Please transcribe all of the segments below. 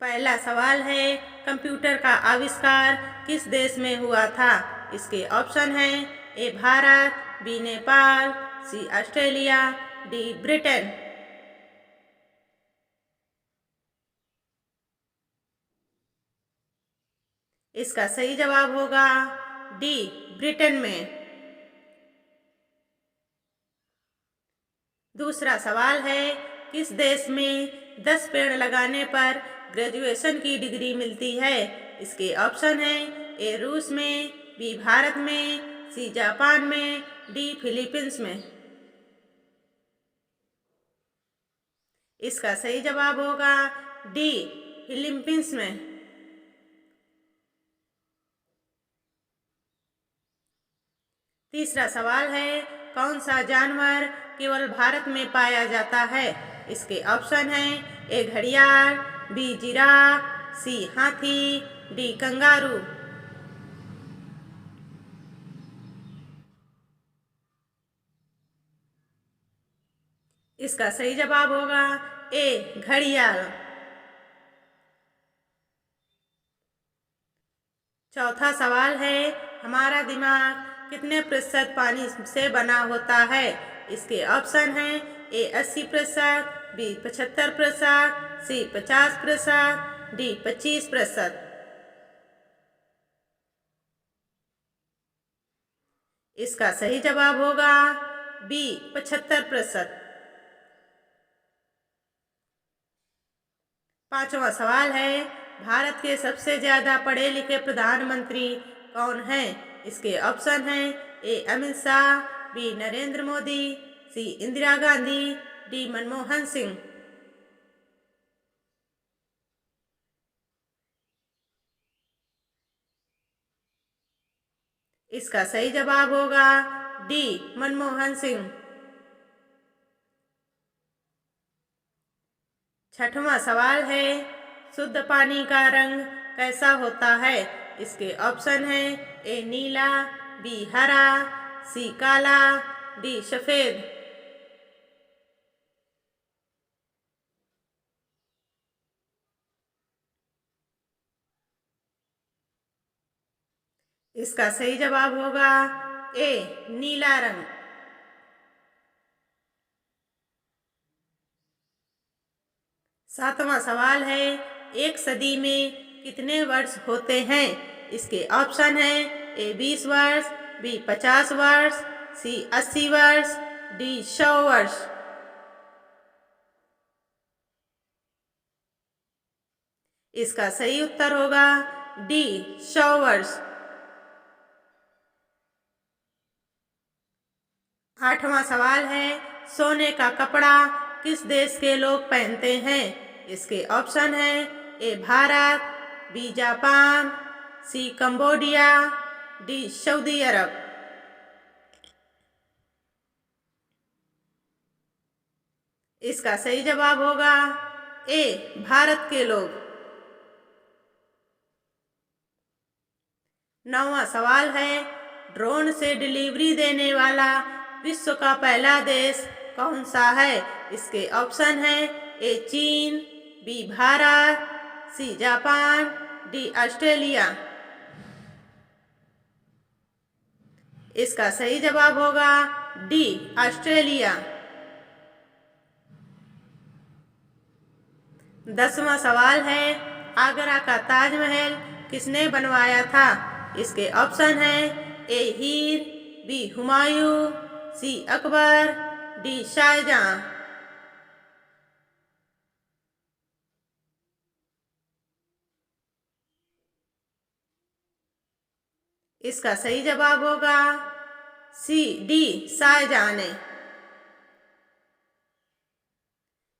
पहला सवाल है, कंप्यूटर का आविष्कार किस देश में हुआ था? इसके ऑप्शन हैं ए भारत, बी नेपाल, सी ऑस्ट्रेलिया, डी ब्रिटेन। इसका सही जवाब होगा डी ब्रिटेन में। दूसरा सवाल है, किस देश में 10 पेड़ लगाने पर ग्रेजुएशन की डिग्री मिलती है? इसके ऑप्शन हैं ए रूस में, बी भारत में, सी जापान में, डी फिलीपींस में। इसका सही जवाब होगा डी फिलीपींस में। तीसरा सवाल है, कौन सा जानवर केवल भारत में पाया जाता है? इसके ऑप्शन हैं ए घड़ियाल, बी जिराफ, सी हाथी, डी कंगारू। इसका सही जवाब होगा ए घड़ियाल। चौथा सवाल है, हमारा दिमाग कितने प्रतिशत पानी से बना होता है? इसके ऑप्शन हैं ए 80%, बी 75%, सी 50%, डी 25%। इसका सही जवाब होगा बी 75%। पांचवा सवाल है, भारत के सबसे ज्यादा पढ़े लिखे प्रधानमंत्री कौन हैं? इसके ऑप्शन हैं ए अमित शाह, बी नरेंद्र मोदी, सी इंदिरा गांधी, डी मनमोहन सिंह। इसका सही जवाब होगा डी मनमोहन सिंह। छठवां सवाल है, शुद्ध पानी का रंग कैसा होता है? इसके ऑप्शन हैं ए नीला, बी हरा, सी काला, डी सफेद। इसका सही जवाब होगा ए नीला रंग। सातवां सवाल है, एक सदी में कितने वर्ष होते हैं? इसके ऑप्शन हैं ए 20 वर्ष, बी 50 वर्ष, सी 80 वर्ष, डी 100 वर्ष। इसका सही उत्तर होगा डी 100 वर्ष। आठवां सवाल है, सोने का कपड़ा किस देश के लोग पहनते हैं? इसके ऑप्शन हैं ए भारत, बी जापान, सी कंबोडिया, डी सऊदी अरब। इसका सही जवाब होगा ए भारत के लोग। नौवां सवाल है, ड्रोन से डिलीवरी देने वाला विश्व का पहला देश कौन सा है? इसके ऑप्शन हैं ए चीन, B Bharat, C Japan, D Australia. इसका सही जवाब होगा डी ऑस्ट्रेलिया। 10वां सवाल है, आगरा का ताजमहल किसने बनवाया था? इसके ऑप्शन हैं ए हीर, बी हुमायूं, सी अकबर, डी शाहजहां। इसका सही जवाब होगा सी डी शाहजहां ने।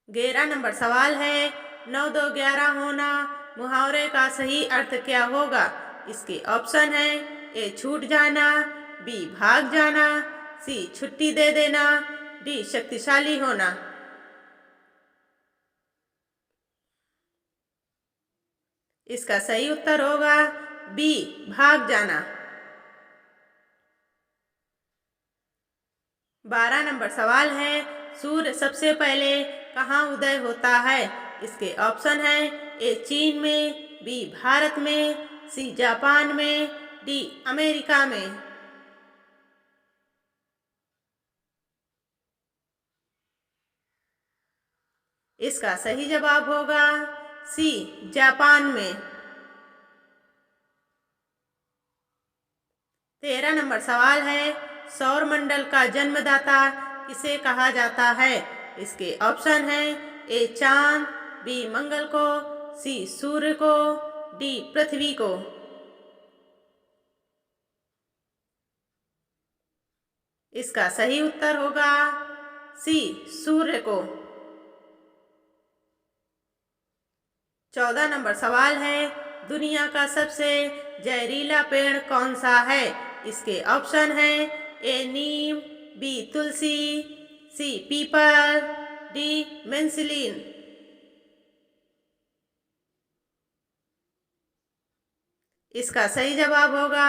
11 नंबर सवाल है, 9 2 11 होना मुहावरे का सही अर्थ क्या होगा? इसके ऑप्शन हैं ए छूट जाना, बी भाग जाना, सी छुट्टी दे देना, डी शक्तिशाली होना। इसका सही उत्तर होगा बी भाग जाना। 12 नंबर सवाल है, सूर्य सबसे पहले कहाँ उदय होता है? इसके ऑप्शन हैं ए चीन में, बी भारत में, सी जापान में, डी अमेरिका में। इसका सही जवाब होगा सी जापान में। 13 नंबर सवाल है, सौर मंडल का जन्मदाता किसे कहा जाता है? इसके ऑप्शन हैं ए चांद, बी मंगल को, सी सूर्य को, डी पृथ्वी को। इसका सही उत्तर होगा सी सूर्य को। 14 नंबर सवाल है, दुनिया का सबसे जहरीला पेड़ कौन सा है? इसके ऑप्शन हैं ए नीम, बी तुलसी, सी पीपल, डी मेंसिलीन। इसका सही जवाब होगा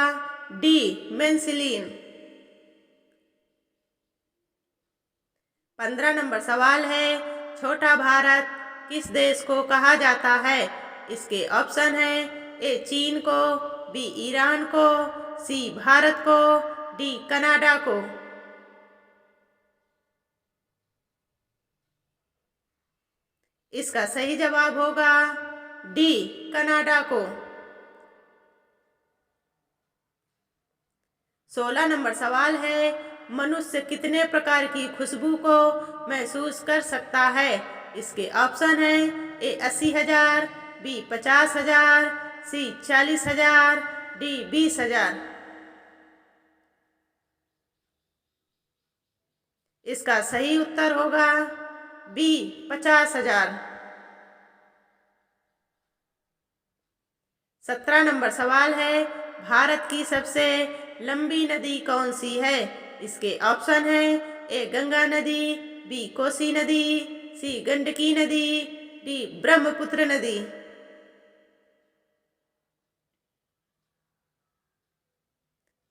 डी मेंसिलीन। 15 नंबर सवाल है, छोटा भारत किस देश को कहा जाता है? इसके ऑप्शन हैं ए चीन को, बी ईरान को, सी भारत को, डी कनाडा को। इसका सही जवाब होगा डी कनाडा को। 16 नंबर सवाल है, मनुष्य कितने प्रकार की खुशबू को महसूस कर सकता है? इसके ऑप्शन हैं ए 80,000, बी 50,000, सी 40,000, डी 20,000। इसका सही उत्तर होगा बी 50,000। 17 नंबर सवाल है, भारत की सबसे लंबी नदी कौन सी है? इसके ऑप्शन हैं ए गंगा नदी, बी कोसी नदी, सी गंडकी नदी, डी ब्रह्मपुत्र नदी।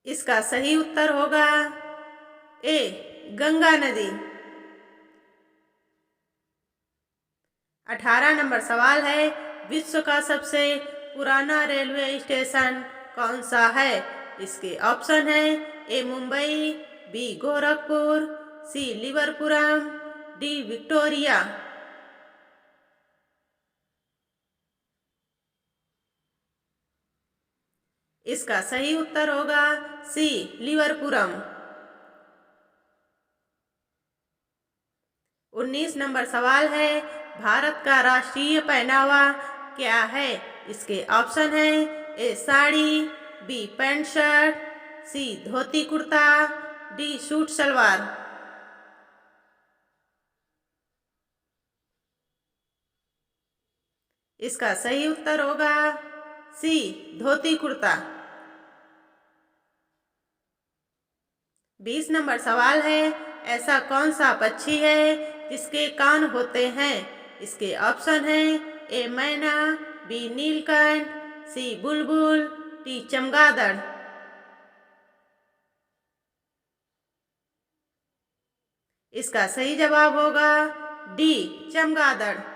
इसका सही उत्तर होगा ए गंगा नदी। 18 नंबर सवाल है, विश्व का सबसे पुराना रेलवे स्टेशन कौन सा है? इसके ऑप्शन हैं ए मुंबई, बी गोरखपुर, सी लिवरपुरम, डी विक्टोरिया। इसका सही उत्तर होगा सी लिवरपुरम। 19 नंबर सवाल है, भारत का राष्ट्रीय पहनावा क्या है? इसके ऑप्शन हैं ए साड़ी, बी पैंट शर्ट, सी धोती कुर्ता, डी सूट सलवार। इसका सही उत्तर होगा सी धोती कुर्ता। 20 नंबर सवाल है, ऐसा कौन सा पक्षी है जिसके कान होते हैं? इसके ऑप्शन हैं ए मैना, बी नीलकंठ, सी बुलबुल, डी चमगादड़। इसका सही जवाब होगा डी चमगादड़।